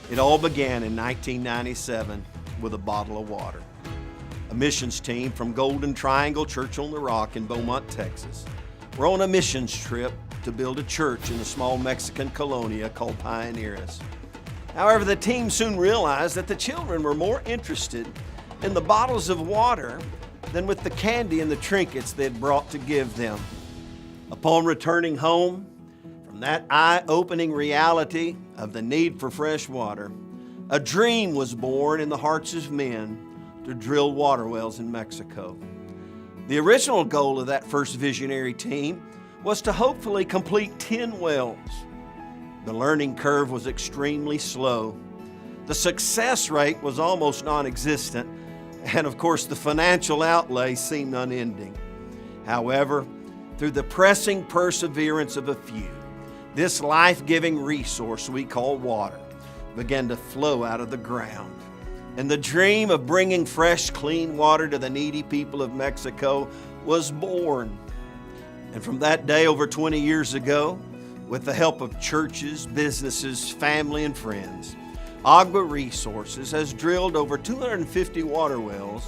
It all began in 1997 with a bottle of water. A missions team from Golden Triangle Church on the Rock in Beaumont, Texas, were on a missions trip to build a church in a small Mexican colonia called Pioneers. However, the team soon realized that the children were more interested in the bottles of water than with the candy and the trinkets they had brought to give them. Upon returning home from that eye-opening reality of the need for fresh water, a dream was born in the hearts of men to drill water wells in Mexico. The original goal of that first visionary team was to hopefully complete 10 wells. The learning curve was extremely slow. The success rate was almost non-existent, and of course the financial outlay seemed unending. However, through the pressing perseverance of a few, this life-giving resource we call water began to flow out of the ground. And the dream of bringing fresh, clean water to the needy people of Mexico was born. And from that day over 20 years ago, with the help of churches, businesses, family, and friends, Agua Resources has drilled over 250 water wells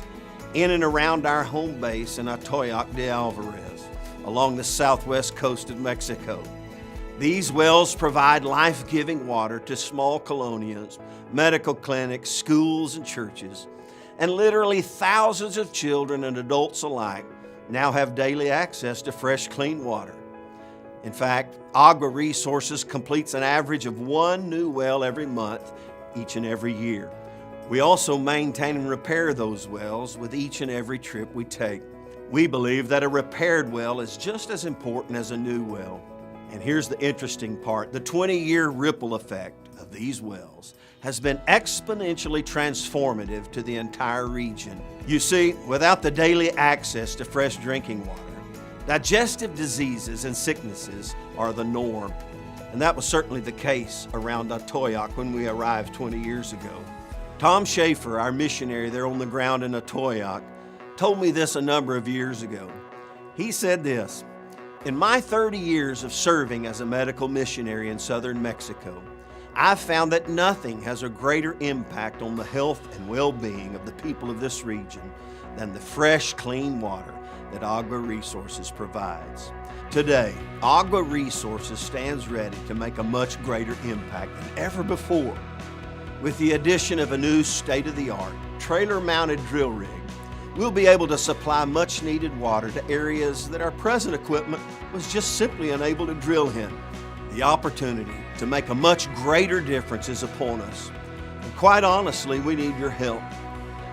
in and around our home base in Atoyac de Alvarez, along the southwest coast of Mexico. These wells provide life-giving water to small colonias, medical clinics, schools, and churches. And literally thousands of children and adults alike now have daily access to fresh, clean water. In fact, Agua Resources completes an average of 1 new well every month, each and every year. We also maintain and repair those wells with each and every trip we take. We believe that a repaired well is just as important as a new well. And here's the interesting part. The 20-year ripple effect of these wells has been exponentially transformative to the entire region. You see, without the daily access to fresh drinking water, digestive diseases and sicknesses are the norm. And that was certainly the case around Atoyac when we arrived 20 years ago. Tom Schaefer, our missionary there on the ground in Atoyac, told me this a number of years ago. He said this: "In my 30 years of serving as a medical missionary in southern Mexico, I've found that nothing has a greater impact on the health and well-being of the people of this region than the fresh, clean water that Agua Resources provides." Today, Agua Resources stands ready to make a much greater impact than ever before. With the addition of a new state-of-the-art, trailer-mounted drill rig, we'll be able to supply much-needed water to areas that our present equipment was just simply unable to drill in. The opportunity to make a much greater difference is upon us. And quite honestly, we need your help.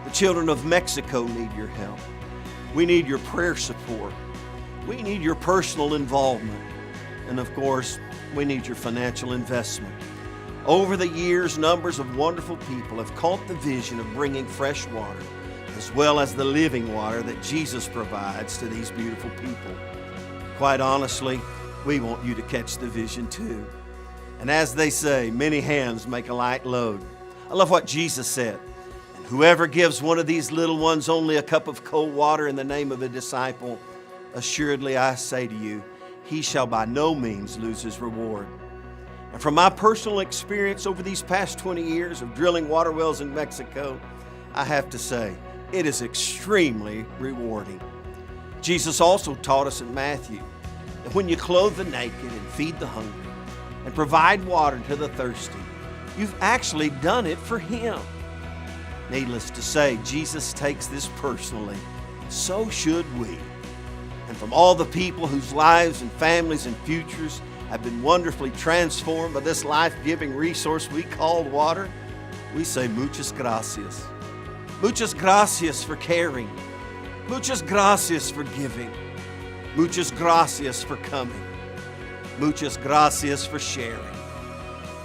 The children of Mexico need your help. We need your prayer support. We need your personal involvement. And of course, we need your financial investment. Over the years, numbers of wonderful people have caught the vision of bringing fresh water, as well as the living water that Jesus provides to these beautiful people. Quite honestly, we want you to catch the vision too. And as they say, many hands make a light load. I love what Jesus said: "And whoever gives one of these little ones only a cup of cold water in the name of a disciple, assuredly I say to you, he shall by no means lose his reward." And from my personal experience over these past 20 years of drilling water wells in Mexico, I have to say, it is extremely rewarding. Jesus also taught us in Matthew that when you clothe the naked and feed the hungry and provide water to the thirsty, you've actually done it for Him. Needless to say, Jesus takes this personally. So should we. And from all the people whose lives and families and futures have been wonderfully transformed by this life-giving resource we call water, we say muchas gracias. Muchas gracias for caring. Muchas gracias for giving. Muchas gracias for coming. Muchas gracias for sharing.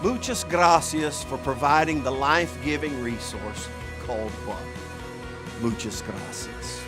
Muchas gracias for providing the life-giving resource called water. Muchas gracias.